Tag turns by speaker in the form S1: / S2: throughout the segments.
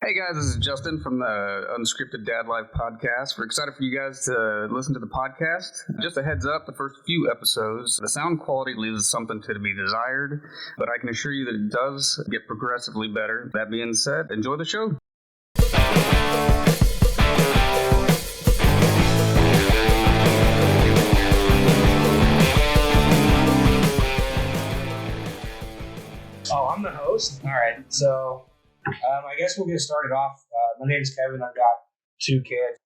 S1: Hey guys, this is Justin from the Unscripted Dad Life podcast. We're excited for you guys to listen to the podcast. Just a heads up, the first few episodes, the sound quality leaves something to be desired, but I can assure you that it does get progressively better. That being said, enjoy the show.
S2: Oh, I'm the host? All right, so I guess we'll get started off. My name is Kevin. I've got 2 kids.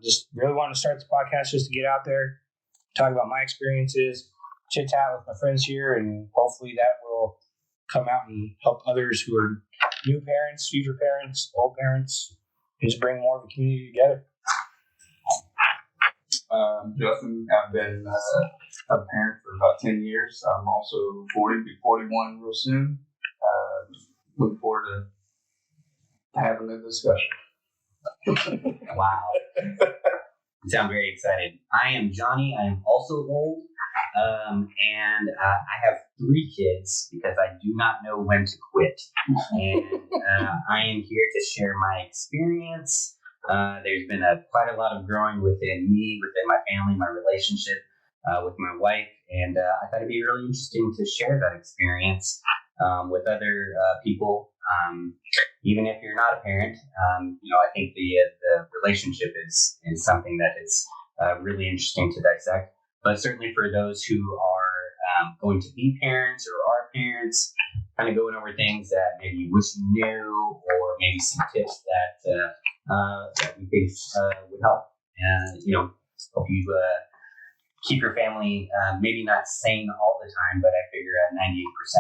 S2: Just really wanted to start this podcast just to get out there, talk about my experiences, chit-chat with my friends here, and hopefully that will come out and help others who are new parents, future parents, old parents, and just bring more of the community together.
S3: Justin, I've been a parent for about 10 years. I'm also 40, be 41 real soon. Looking forward to having a discussion.
S4: Wow. You sound very excited. I am Johnny. I am also old. And I have 3 kids because I do not know when to quit. And I am here to share my experience. There's been quite a lot of growing within me, within my family, my relationship with my wife. And I thought it'd be really interesting to share that experience with other people. Even if you're not a parent, I think the relationship is something that is really interesting to dissect. But certainly for those who are going to be parents or are parents, kind of going over things that maybe you wish you knew, or maybe some tips that we think would help. And hope you keep your family maybe not sane all the time, but I figure at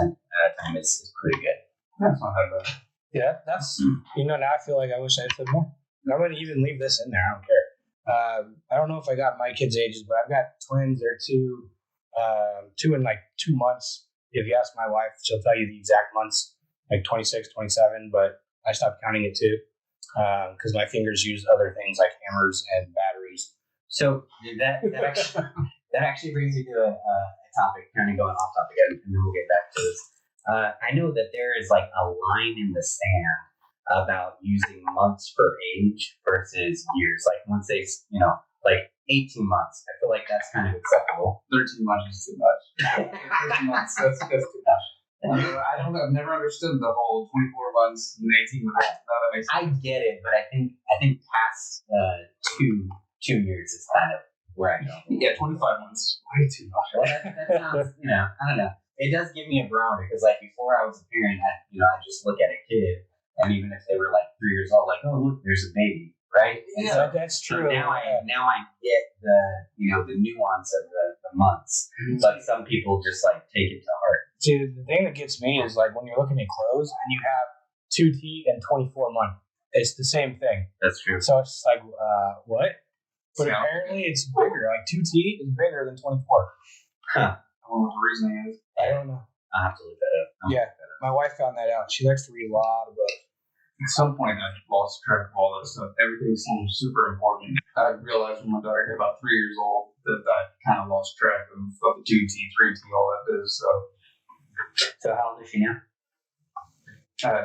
S4: 98% time is pretty good.
S3: That's not that bad.
S2: Yeah, that's, now I feel like I wish I had said more. I'm going to even leave this in there. I don't care. I don't know if I got my kids' ages, but I've got twins. They're 2 in like 2 months. If you ask my wife, she'll tell you the exact months, like 26, 27, but I stopped counting it too because my fingers use other things like hammers and batteries.
S4: So that actually brings me to a topic, kind of going off topic, and then we'll get back to this. I know that there is like a line in the sand about using months for age versus years. Like once they, like 18 months, I feel like that's kind of acceptable.
S3: 13 months is too much. 13 months, that's too much. I've never understood the whole 24 months and 18 months. That makes sense.
S4: I get it, but I think past 2 years is kind of where I go.
S3: Yeah, 25 months is way too much.
S4: Well, that sounds, I don't know. It does give me a barometer because, like, before I was a parent, I just look at a kid, and even if they were like 3 years old, like, oh look, there's a baby, right? And
S2: Yeah, that's true.
S4: So now I get the nuance of the months, but some people just like take it to heart.
S2: See, the thing that gets me is like when you're looking at clothes and you have 2T and 24 month. It's the same thing.
S4: That's true.
S2: So it's just like, what? But
S3: Yeah.
S2: apparently it's bigger. Like 2T is bigger than 24.
S4: Huh.
S3: I don't know what the reason is.
S2: I don't know.
S4: I'll have to look that up.
S2: Yeah, my wife found that out. She likes to read a lot of books.
S3: At some point, I lost track of all that stuff. Everything seems super important. I realized when my daughter hit about 3 years old that I kind of lost track of the 2T, 3T, all that is.
S4: So how old is she now?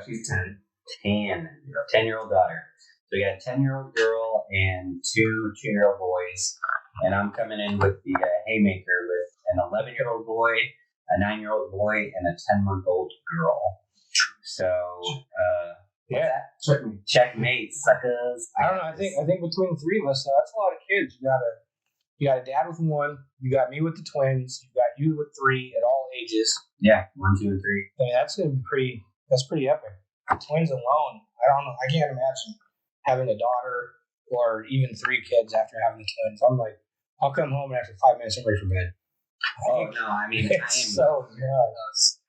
S3: She's 10.
S4: 10-year-old daughter. So we got a 10-year-old girl and 2 2-year-old boys. And I'm coming in with the haymaker with an 11-year-old boy, a 9-year-old boy, and a 10-month-old girl. So,
S2: Yeah,
S4: checkmate, suckers.
S2: I don't know. I think between the 3 of us, that's a lot of kids. You got a dad with 1. You got me with the twins. You got you with 3 at all ages.
S4: Yeah, 1, 2, and 3.
S2: I mean, that's gonna be pretty. That's pretty epic. The twins alone, I don't know. I can't imagine having a daughter or even 3 kids after having the twins. I'm like, I'll come home and after 5 minutes I'm ready for bed.
S4: Oh no, I mean,
S2: It's
S4: I am
S2: so good.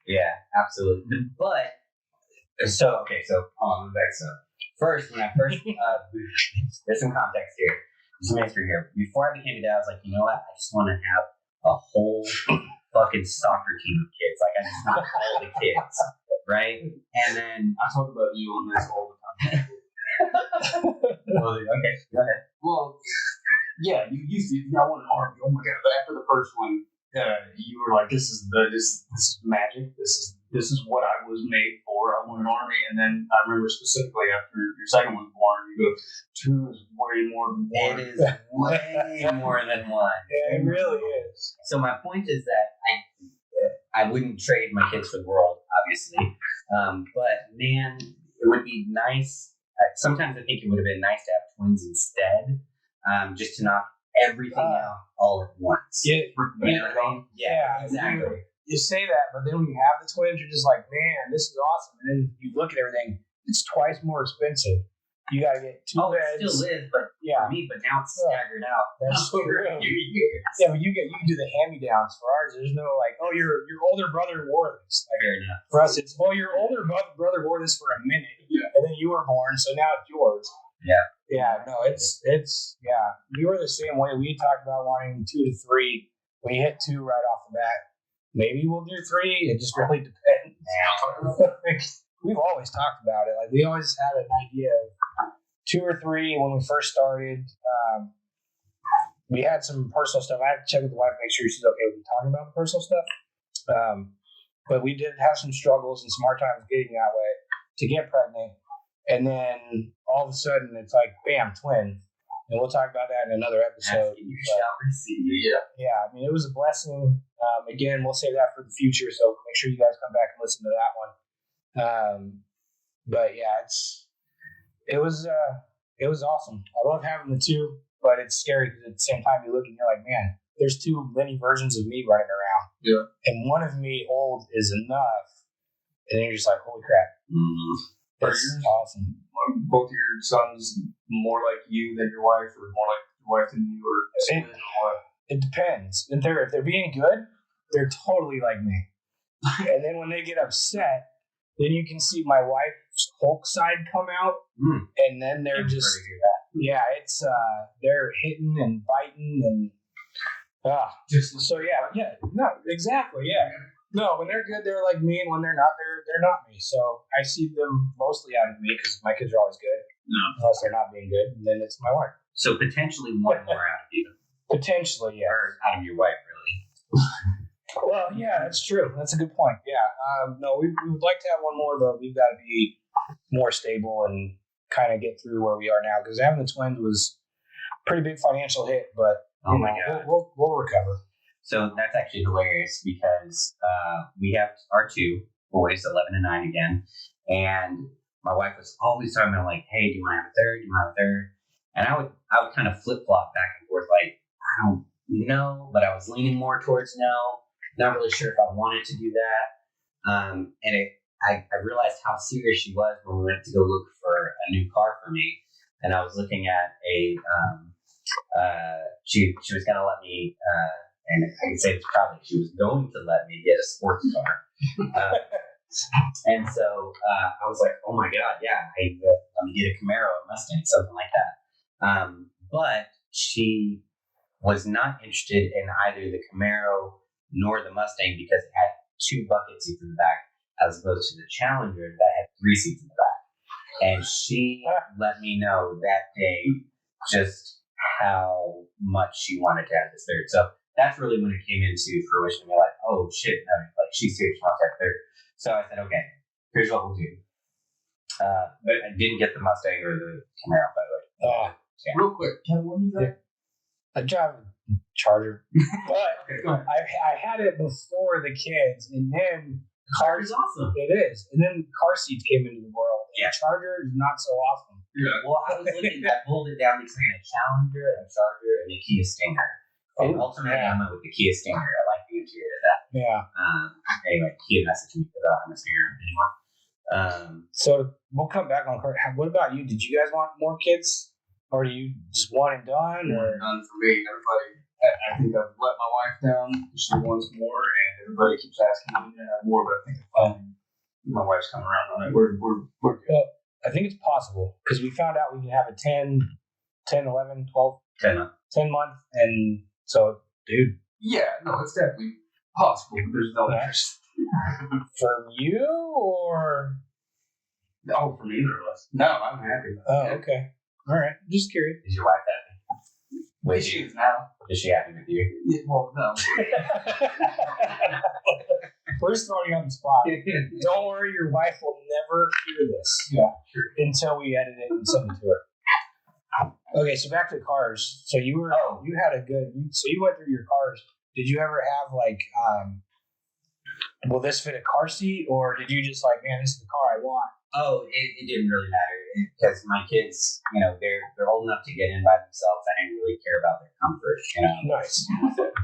S4: Yeah, absolutely. But so hold on, back. So first, when I first there's some context here, some history here. Before I became a dad, I was like, you know what? I just want to have a whole fucking soccer team of kids. Like I just want all the kids, right? And then
S3: I talk about you on this all the time.
S4: okay, go ahead.
S3: Well, yeah, you used to. I wanted to argue. Oh my god! But after the first one, you were like, "This is magic. This is this is what I was made for. I want an army. And then I remember specifically after your second was born, you go, two is way more than one.
S4: It is way more than one.
S2: Yeah, it really is.
S4: So my point is that I wouldn't trade my kids for the world, obviously. But man, it would be nice. Sometimes I think it would have been nice to have twins instead, just to knock everything out all at once.
S2: Yeah,
S4: You know what I mean?
S2: Yeah,
S4: exactly.
S2: you say that, but then when you have the twins, you're just like, man, this is awesome. And then you look at everything, it's twice more expensive. You got to get two
S4: Oh,
S2: beds.
S4: it still is, but for me, but now it's staggered out.
S2: That's
S4: over
S2: true.
S4: a few years.
S2: Yeah, but you can do the hand-me-downs. For ours, there's no like, oh, your older brother wore this. Like,
S4: Fair enough.
S2: for us, it's, well, your older brother wore this for a minute, and then you were born, so now it's yours.
S4: Yeah.
S2: Yeah, no, it's we were the same way. We talked about wanting 2 to 3. We hit 2 right off the bat. Maybe we'll do 3. It just really depends. We've always talked about it. Like, we always had an idea of 2 or 3 when we first started. We had some personal stuff. I had to check with the wife, make sure she's okay with me talking about the personal stuff. But we did have some struggles and some hard times getting that way to get pregnant. And then all of a sudden, it's like, bam, twins. And we'll talk about that in another episode.
S4: You shall receive.
S2: Yeah, I mean, it was a blessing. Again, we'll save that for the future, so make sure you guys come back and listen to that one. But yeah, it was awesome. I love having the 2, but it's scary because at the same time you look and you're like, man, there's too many versions of me running around.
S3: Yeah.
S2: And one of me old is enough. And then you're just like, holy crap. That's awesome.
S3: Both of your sons more like you than your wife, or more like your wife than you, or split, or what?
S2: It depends. If they're being good, they're totally like me. And then when they get upset, then you can see my wife's Hulk side come out, and then they're it's they're hitting and biting and no, exactly, yeah. No, when they're good, they're like me, and when they're not, they're not me. So I see them mostly out of me because my kids are always good, unless they're not being good, and then it's my wife.
S4: So potentially one more out of you.
S2: Potentially, yeah.
S4: Or out of your wife, really.
S2: Well, yeah, that's true. That's a good point. Yeah. No, we would like to have one more, but we've got to be more stable and kind of get through where we are now, because having the twins was a pretty big financial hit, but
S4: God.
S2: We'll recover.
S4: So that's actually hilarious because we have our 2 boys, 11 and 9 again, and my wife was always talking about like, hey, do you want to have a third? Do you want to have a third? And I would kind of flip flop back and forth, like, I don't know, but I was leaning more towards no. Not really sure if I wanted to do that. And I realized how serious she was when we went to go look for a new car for me. And I was looking at she was going to let me, and I can say this proudly, she was going to let me get a sports car. And so I was like, oh my God, yeah, let me get a Camaro, a Mustang, something like that. But she was not interested in either the Camaro nor the Mustang because it had 2 bucket seats in the back, as opposed to the Challenger that had 3 seats in the back. And she let me know that day just how much she wanted to have this third. So that's really when it came into fruition. We're like, oh shit, no, like she's serious, she wants to have a third. So I said, okay, here's what we'll do. But I didn't get the Mustang or the Camaro, by the way.
S3: Real quick, Kevin, what do you got?
S2: I drive a Charger, but
S3: Okay, go ahead.
S2: I had it before the kids, and then
S4: Charger's awesome.
S2: It is, and then car seats came into the world.
S4: Yeah.
S2: Charger is not so awesome.
S3: Yeah.
S4: Well, I was looking, I pulled it down between a Challenger, a Charger, and a Kia Stinger. And ultimately, I went with the Kia Stinger. I like the interior of that.
S2: Yeah.
S4: Anyway, Kia messaged me because I don't have a Stinger anymore.
S2: So we'll come back on car. What about you? Did you guys want more kids, or do you just one and done? Or
S3: None for me. Everybody, I think I've let my wife down. She wants more, and everybody keeps asking me to have more. But I think my wife's coming around on it. We're good.
S2: Well, I think it's possible because we found out we can have a 10, 11, 12, 10 month, and so, dude.
S3: Yeah, no, it's definitely possible, but there's no interest.
S2: For you or?
S3: No, for neither of us. No, I'm happy.
S2: Oh, okay. All right. Just curious.
S4: Is your wife happy?
S3: Wait, she is now.
S4: Is she happy with you?
S3: Yeah, well, no.
S2: We're just throwing you on the spot. Don't worry, your wife will never hear this.
S3: Yeah,
S2: until we edit it and send it to her. Okay, so back to cars. So you were you had a good. So you went through your cars. Did you ever have like, will this fit a car seat, or did you just like, man, this is the car I want?
S4: Oh, it didn't really matter because my kids, they're old enough to get in by themselves. I didn't really care about their comfort,
S2: Nice.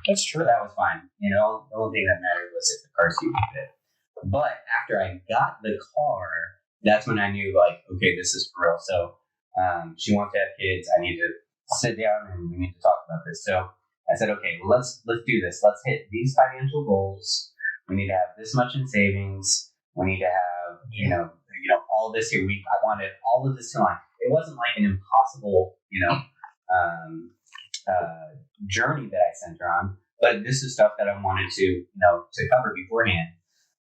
S2: That's true.
S4: So that was fine. The only thing that mattered was if the car seat would fit. But after I got the car, that's when I knew, like, okay, this is for real. So she wants to have kids. I need to sit down and we need to talk about this. So I said, okay, well, let's do this. Let's hit these financial goals. We need to have this much in savings. We need to have, all this here. I wanted all of this to line. It wasn't like an impossible, journey that I sent her on, but this is stuff that I wanted to cover beforehand.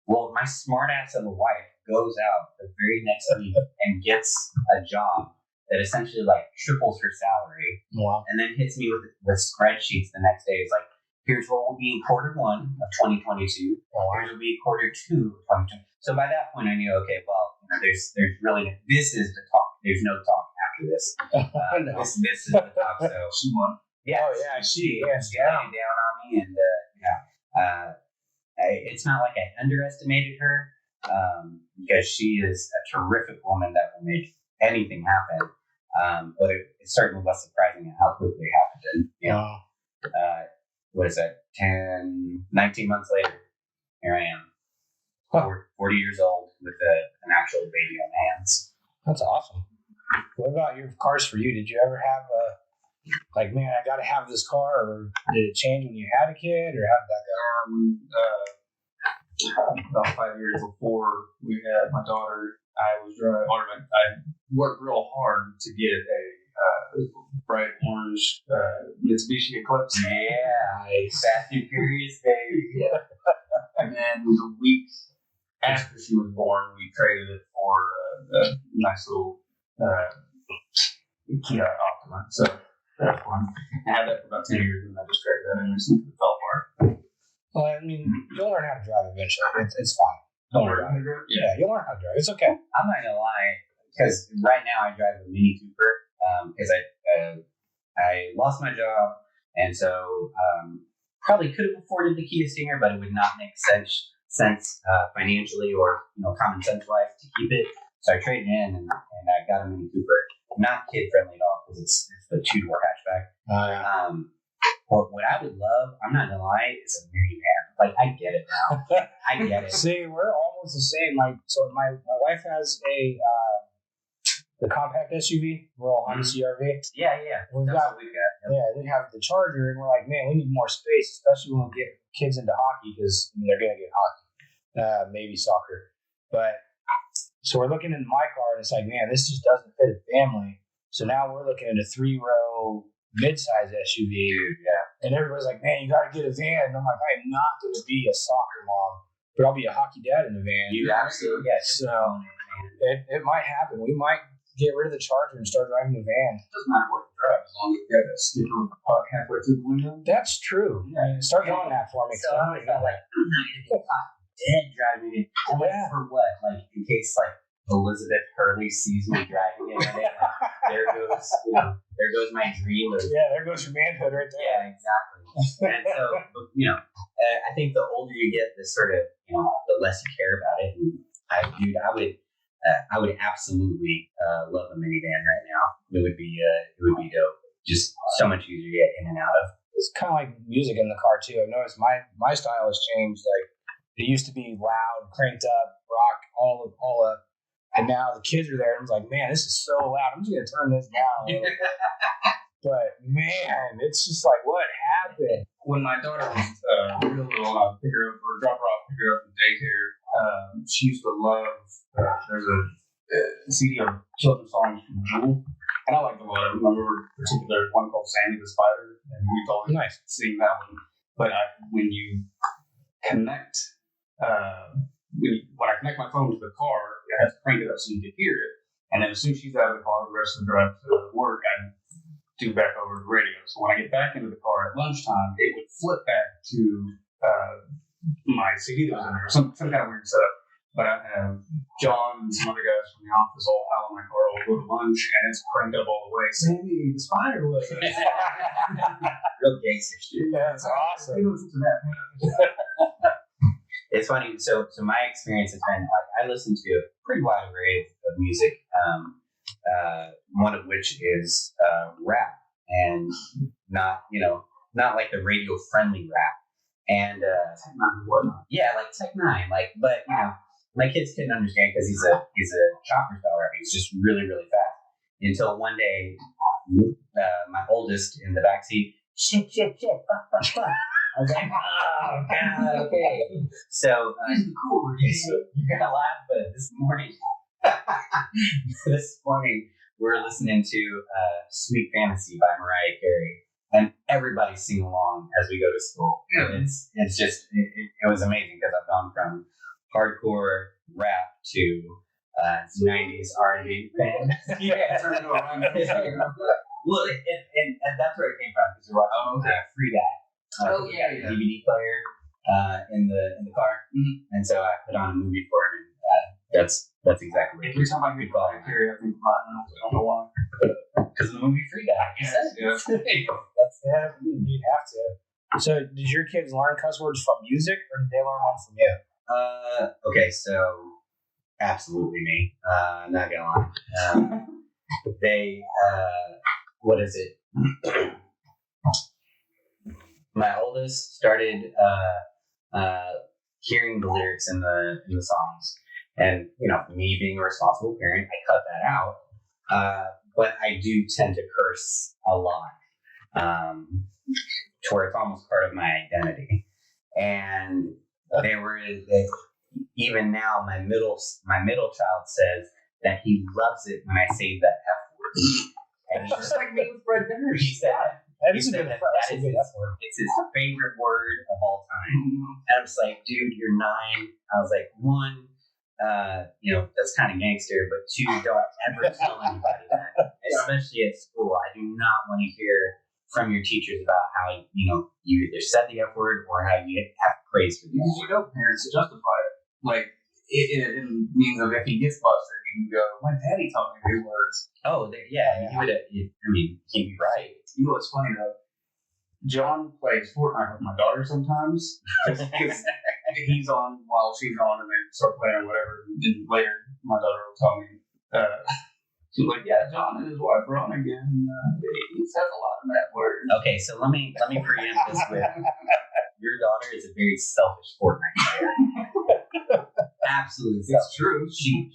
S4: Well, my smart ass of a wife goes out the very next week and gets a job that essentially like triples her salary.
S2: Wow.
S4: And then hits me with spreadsheets the next day. It's like, here's what will be in quarter 1 of 2022. Here's what will be quarter 2 of 2022. So by that point, I knew, okay, well, there's really, this is the talk. There's no talk after this.
S2: No.
S4: This is the talk. So
S3: she won.
S2: Yeah. Oh yeah, she
S4: laid it down on me, and it's not like I underestimated her, because she is a terrific woman that will make anything happen. But it certainly was surprising how quickly it happened. What is that? 19 months later, here I am, 40 years old with an actual baby on my hands.
S2: That's awesome. What about your cars for you? Did you ever have like, man, I got to have this car, or did it change when you had a kid, or how did that go?
S3: About 5 years before we had my daughter, I worked real hard to get a bright orange Mitsubishi Eclipse.
S4: Yeah, Fast and Furious, baby.
S3: Yeah. And then the week after she was born, we traded it for a nice little Kia Optima. So that's fun. I had that for about 10 years, and I just traded that in and it fell apart.
S2: Well, I mean, you'll learn how to drive eventually. It's fine. Don't worry about it. Yeah, you'll learn how to drive. It's okay.
S4: I'm not gonna lie, because right now I drive a Mini Cooper because I lost my job, and so probably could have afforded the Kia Stinger, but it would not make sense financially or common sense wise to keep it. So I traded in and I got a Mini Cooper. Not kid friendly at all because it's the 2-door hatchback. What I would love, I'm not gonna lie, is a minivan. Like, I get it now. I get it.
S2: See, we're almost the same. Like, so my wife has the compact SUV, Royal Honda CRV.
S4: Yeah.
S2: That's
S4: what we got.
S2: Yeah, we have the Charger, and we're like, man, we need more space, especially when we get kids into hockey, because they're gonna get hockey, maybe soccer. But so we're looking into my car, and it's like, man, this just doesn't fit a family. So now we're looking at a 3-row mid-size SUV.
S4: Yeah.
S2: And everybody's like, man, you got to get a van. And I'm like, I'm not going to be a soccer mom, but I'll be a hockey dad in the van.
S4: You absolutely, yes.
S2: So it might happen. We might get rid of the Charger and start driving the van.
S3: It doesn't matter what you drive, as long as you got that sticker halfway through the window.
S2: That's true. Yeah. Start doing that for me.
S4: So I felt like, I'm not going to be hockey dad driving it. I'm like, for what? Like, in case, like, Elizabeth Hurley sees me driving it, and there goes my dream.
S2: There goes your manhood right there.
S4: Yeah, exactly. And so, I think the older you get, the sort of, the less you care about it. And I would absolutely love a minivan right now. It would be dope. Just so much easier to get in and out of.
S2: It's kind of like music in the car too. I've noticed my style has changed. Like, it used to be loud, cranked up, rock, all up. And now the kids are there, and I'm like, man, this is so loud. I'm just going to turn this down. But, man, it's just like, what happened?
S3: When my daughter was real little, I'd pick her up or drop her off, pick her up from daycare. She used to love, there's a CD of children's songs from Jewel. And I liked a lot of them. I remember particularly one called Sandy the Spider, and we'd always sing that one. But when you connect, when I connect my phone to the car, I have to crank it up so you can hear it. And then as soon as she's out of the car, the rest of the drive to work, I do back over the radio. So when I get back into the car at lunchtime, it would flip back to my CD that was in there, some kind of weird setup. But I have John and some other guys from the office all pile in my car. We'll go to lunch, and it's cranked up all the way. Sandy, the spider was.
S4: Real gangster shit.
S2: Yeah, that's awesome.
S4: It's funny. So my experience has been like I listen to a pretty wide array of music. One of which is rap, and not like the radio friendly rap, and yeah, like Tech Nine, but my kids couldn't understand because he's a chopper style rapper. He's just really really fast. Until one day, my oldest in the backseat, shit, fuck. I was like, oh god, okay. So you're gonna laugh, but this morning we're listening to "Sweet Fantasy" by Mariah Carey, and everybody's singing along as we go to school. And it's just it was amazing because I've gone from hardcore rap to 90s R&B band. Yeah, well, and that's where it came from because we're watching Free Guy.
S3: Yeah.
S4: DVD player in the car, and so I put on a movie for him, and that's exactly what
S3: Every time I hear Mariah Carey, I think about it. I don't know why.
S4: because of the movie Free Guy.
S2: Yeah, you have to. So, did your kids learn cuss words from music, or did they learn one from you?
S4: Okay, so absolutely me. Not gonna lie. They what is it? My oldest started hearing the lyrics in the songs, and me being a responsible parent, I cut that out. But I do tend to curse a lot, to where it's almost part of my identity. And even now, my middle child says that he loves it when I say that F word. And he's just like me with bread dinners. He said
S2: That is a good F word.
S4: It's his favorite word of all time. And I'm just like, dude, you're 9. I was like, 1, that's kind of gangster, but 2, don't ever tell anybody that, especially at school. I do not want to hear from your teachers about how you either said the F word or how you have praise for the F word.
S3: Parents to justify it, like it means that if he gets busted, he can go, "My daddy taught me these words."
S4: Oh, he would. He'd be right.
S3: You know what's funny though? John plays Fortnite with my daughter sometimes because he's on while she's on, and they start playing or whatever. And then later, my daughter will tell me, she's like, "Yeah, John and his wife are on again. He says a lot of that word."
S4: Okay, so let me preempt this with your daughter is a very selfish Fortnite player. Absolutely,
S3: it's true.
S4: She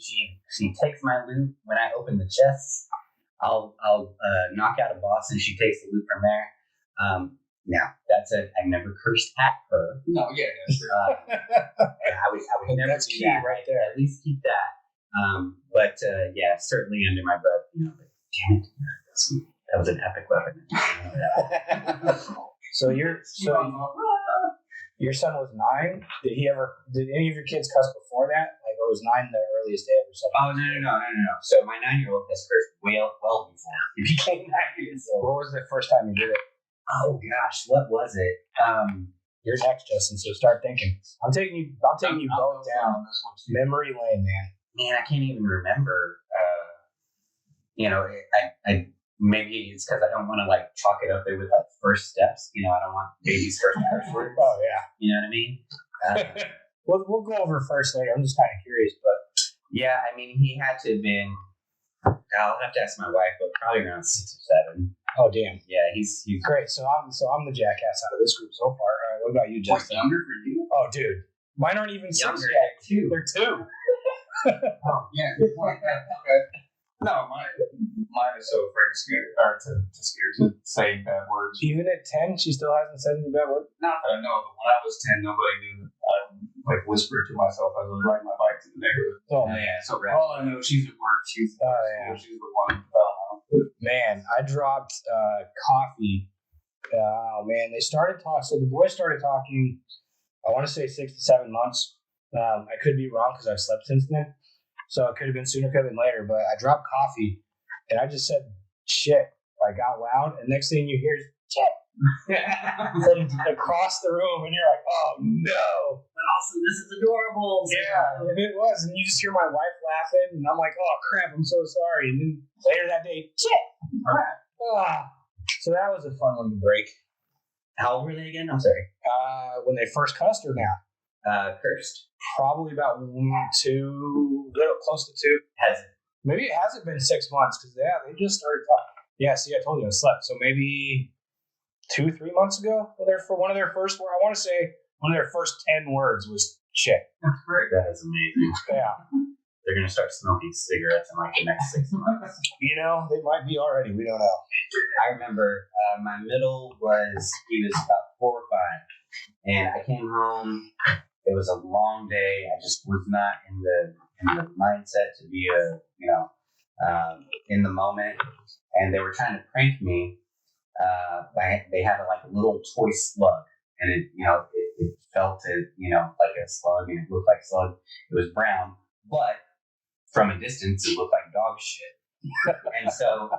S4: takes my loot when I open the chests. I'll knock out a boss, and she takes the loot from there. Now I've never cursed at her.
S3: No, yeah, that's true.
S4: I would never
S2: that's
S4: do
S2: key
S4: that.
S2: right there.
S4: At least keep that. But certainly under my breath, damn it, that was an epic weapon.
S2: So your son was 9. Did any of your kids cuss before that? Like, or was 9 the earliest they ever said?
S4: Oh no. So my 9-year-old has cursed well before he became 9 years old.
S2: What was the first time you did it?
S4: Oh gosh, what was it?
S2: You're next, Justin. So start thinking. I'm taking you both down memory lane, man.
S4: I can't even remember. I maybe it's because I don't want to like chalk it up there with like first steps. I don't want baby's first curse words.
S2: Oh yeah.
S4: You know what I mean?
S2: We'll go over first later. I'm just kind of curious, but
S4: yeah, he had to have been. I'll have to ask my wife, but probably around 6 or 7.
S2: Oh damn.
S4: Yeah, he's
S2: great. So I'm the jackass out of this group so far. All right, what about you, Justin?
S3: Younger for you?
S2: Oh, dude, mine aren't even 6
S4: younger
S2: yet.
S4: too.
S2: They're 2.
S3: Oh yeah, good point. Okay. No, mine is so afraid to say bad words.
S2: Even at 10, she still hasn't said any bad word.
S3: Not that I know, but when I was 10, nobody knew that I whispered to myself as I was riding my bike to the neighborhood.
S2: Oh man.
S3: So for all I know, she's at work. She's she's the one.
S2: Man, I dropped coffee. Oh man, they started talking. So the boys started talking. I want to say 6 to 7 months. I could be wrong because I've slept since then. So it could have been sooner, could have been later. But I dropped coffee, and I just said shit like out loud. And next thing you hear is shit. from across the room, and you're like, oh no.
S4: But also, this is adorable.
S2: Yeah, if it was, and you just hear my wife laughing, and I'm like, oh crap, I'm so sorry. And then later that day, shit. So that was a fun one to break.
S4: How old were they again? I'm sorry.
S2: When they first cussed or now?
S4: Cursed.
S2: Probably about 2, little close to 2.
S4: Has it?
S2: Maybe it hasn't been 6 months because they just started talking. Yeah, see, I told you I slept. So maybe 2-3 months ago, for one of their first, I want to say one of their first 10 words was shit.
S3: That's great.
S4: That is amazing.
S2: Yeah.
S4: They're going to start smoking cigarettes in like the next 6 months.
S2: You know, they might be already. We don't know.
S4: I remember my middle he was about 4 or 5. And I came home. It was a long day. I just was not in the mindset to be in the moment. And they were trying to prank me. They had a little toy slug, and it felt like a slug, and it looked like a slug. It was brown, but from a distance, it looked like dog shit. And so,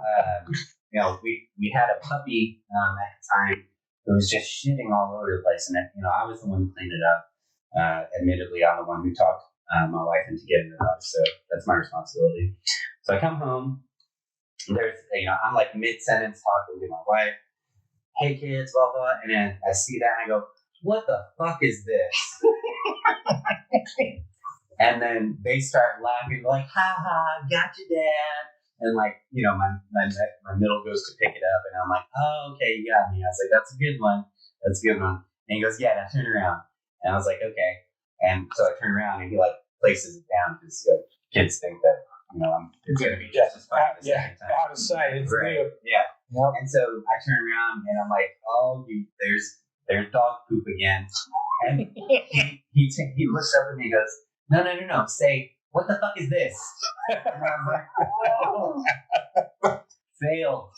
S4: we had a puppy at the time who was just shitting all over the place, and I was the one who cleaned it up. Admittedly, I'm the one who talked my wife into getting it up, so that's my responsibility. So I come home. I'm like mid-sentence talking to my wife. Hey kids, blah, blah. And then I see that and I go, what the fuck is this? And then they start laughing like, ha ha, gotcha, Dad. And my middle goes to pick it up and I'm like, oh, okay, you got me. I was like, that's a good one. That's a good one. And he goes, yeah, now turn around. And I was like, okay. And so I turn around and he places it down because kids think that, it's going to be just as fine the second time.
S2: Out of sight. It's
S4: right.
S2: new.
S4: Yeah.
S2: Yep.
S4: And so I turn around and I'm like, oh, there's dog poop again. And he looks up at me and goes, no. Say, what the fuck is this? And I was like, oh. Fail.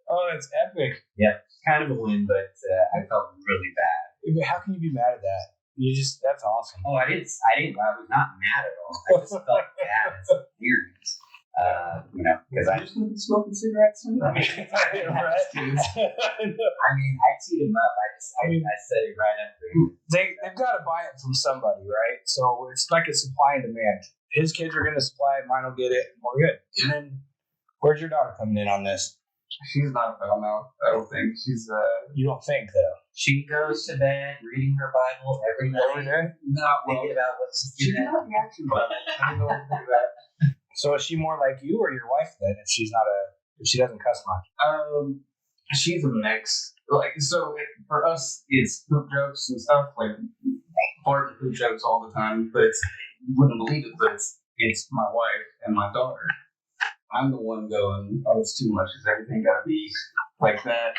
S2: Oh, that's epic.
S4: Yeah. Kind of a win, but I felt really bad.
S2: How can you be mad at that? That's awesome.
S4: Oh, I was not mad at all. I just felt bad as a parent. Because I
S3: just been smoking cigarettes.
S4: I teed him up. I said it right after him.
S2: They've got to buy it from somebody, right? So it's like a supply and demand. His kids are going to supply it, mine will get it, and we're good. And then, where's your daughter coming in on this?
S3: She's not a foul mouth. I don't think she's.
S2: You don't think though?
S4: She goes to bed reading her Bible every night.
S2: Every day?
S3: Not well.
S4: Thinking about what she's
S3: She's
S4: doing.
S3: not reaction Bible. I don't know what to do that.
S2: So is she more like you or your wife then? If she doesn't cuss much?
S3: She's a mix. For us, it's poop jokes and stuff fart and poop jokes all the time. But you wouldn't believe it, but it's my wife and my daughter. I'm the one going, oh, it's too much. Is everything got to be like that?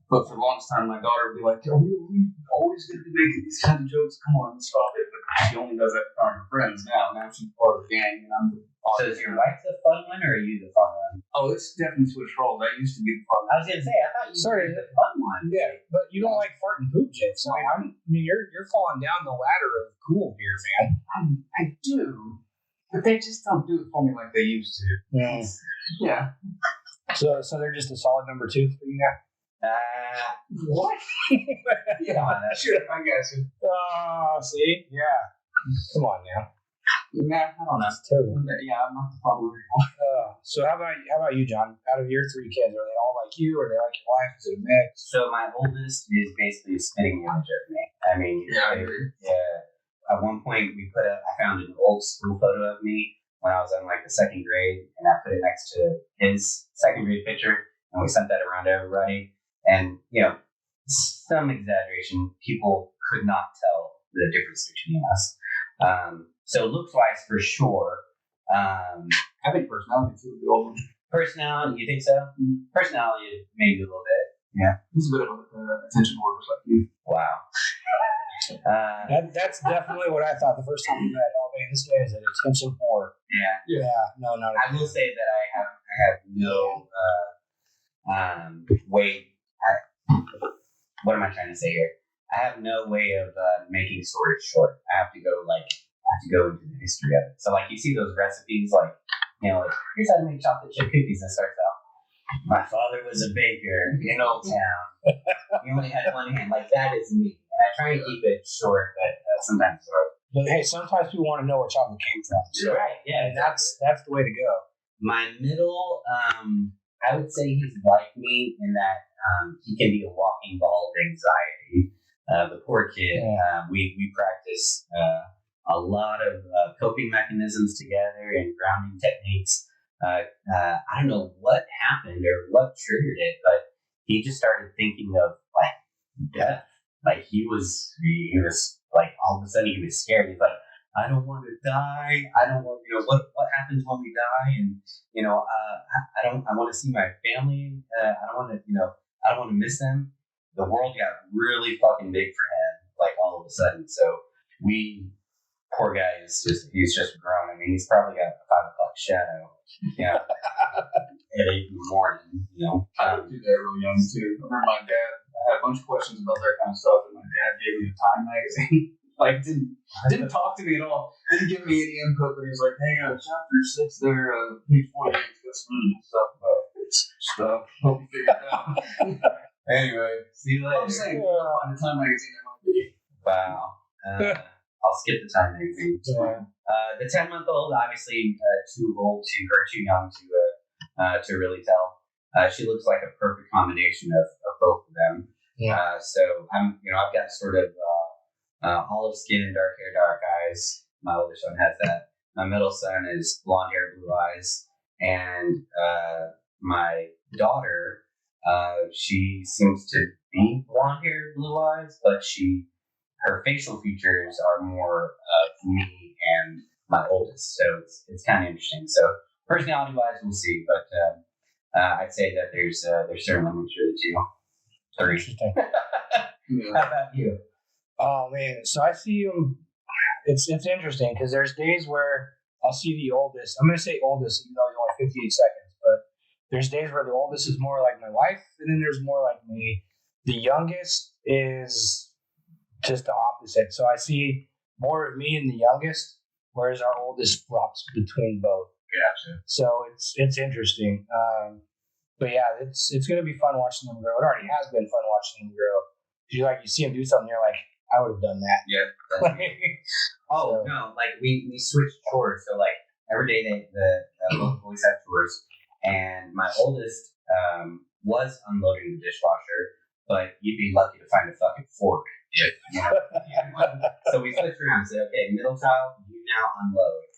S3: But for the longest time, my daughter would be like, "Yo, we always going to be making these kinds of jokes. Come on, stop it." But she only does that with her friends now. Now she's part of the gang, and I'm the.
S4: So is your wife the fun one, or are you the fun one?
S3: Oh, it's definitely switched roles. I used to be the fun one.
S4: I was gonna say, I thought you were the fun one.
S2: Yeah, but you don't like fart and poop jokes. You're falling down the ladder of cool here, man.
S3: I do. But they just don't do it for me like they used to. Yeah.
S2: So they're just a solid number 2 for you now?
S3: What? Yeah, sure. I guess.
S2: See? Yeah. Come on now.
S3: Nah, I don't know.
S2: That's terrible.
S3: Yeah, I'm not the problem anymore.
S2: So how about you, John? Out of your 3 kids, are they all like you? Are they like your wife? Is it a mix?
S4: So my oldest is basically a spitting image of me. I mean,
S3: I agree.
S4: Yeah. At one point, I found an old school photo of me when I was in the 2nd grade, and I put it next to his 2nd grade picture, and we sent that around to everybody. And some exaggeration, people could not tell the difference between us. So looks-wise, for sure.
S3: I think personality too. The old one.
S4: Personality, you think so? Mm-hmm. Personality, maybe a little bit. Yeah.
S3: He's a bit of an attention hoarder like you.
S4: Wow.
S2: That's definitely what I thought the first time we met. Oh man, this guy is an attention whore.
S4: Yeah.
S2: No, not.
S4: I will say that I have no way. What am I trying to say here? I have no way of making stories short. I have to go into the history of it. So you see those recipes, here's how to make chocolate chip cookies, and it starts out My father was a baker in Old Town. He only had one hand. Like, that is me. And I try and keep it short, but sometimes it's hard.
S2: But hey, sometimes people want to know where chocolate came from. So,
S4: Right, yeah.
S2: And that's the way to go.
S4: My middle, I would say he's like me in that he can be a walking ball of anxiety. The poor kid.
S2: Yeah.
S4: We practice a lot of coping mechanisms together and grounding techniques. I don't know what happened or what triggered it, but he just started thinking of like death. Like he was like, all of a sudden he was scared. He's like, I don't want to die. I don't want, what happens when we die? And, I want to see my family. I don't want to miss them. The world got really fucking big for him, like all of a sudden. So poor guy he's just grown. I mean, he's probably got a 5 o'clock shadow, at 8 in the morning,
S3: I went through that real young too. I remember my dad, I had a bunch of questions about that kind of stuff, and my dad gave me a Time magazine. Like, didn't talk to me at all. Didn't give me any input, but he was like, hey, chapter 6 there, page 48, got some really good stuff about stuff. Hope you figure it out. Anyway, see you later. I'm saying, on the Time magazine,
S4: Wow. I'll skip the Time magazine.
S2: Yeah.
S4: The 10-month-old, obviously, too old too young to really tell. She looks like a perfect combination of both of them.
S2: Yeah.
S4: So I've got sort of olive skin and dark hair, dark eyes. My older son has that. My middle son is blonde hair, blue eyes, and my daughter, she seems to be blonde hair, blue eyes, but her facial features are more of me and my oldest. So it's kind of interesting. So personality wise, we'll see, but I'd say that there's certainly a mixture of the two. 3.
S2: Interesting.
S4: How about you?
S2: Oh man, so I see him. It's interesting because there's days where I'll see the oldest. I'm going to say oldest, even though he's only 58 seconds. But there's days where the oldest is more like my wife, and then there's more like me. The youngest is just the opposite. So I see more of me in the youngest, whereas our oldest flops between both.
S3: Gotcha.
S2: So it's interesting. But yeah, it's going to be fun watching them grow. It already has been fun watching them grow. You see them do something, you're like, I would have done that.
S4: Yeah. Oh, no, like we switched chores. So like every day the both boys have chores, and my oldest was unloading the dishwasher, but you'd be lucky to find a fucking fork. So we switched around and said, okay, middle child, you now unload.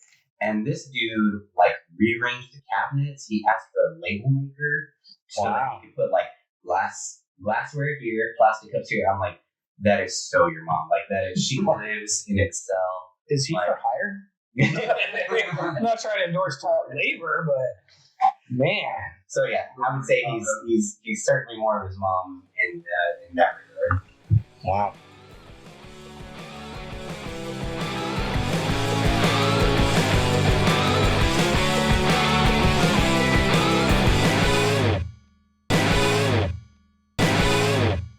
S4: And this dude like rearranged the cabinets. He asked for a label maker so that he could put like glassware here, plastic cups here. I'm like, that is so your mom. Like that is, she lives in Excel.
S2: Is he for hire? I'm not trying to endorse child labor, but man.
S4: So yeah, I would say he's certainly more of his mom in that regard.
S2: Wow.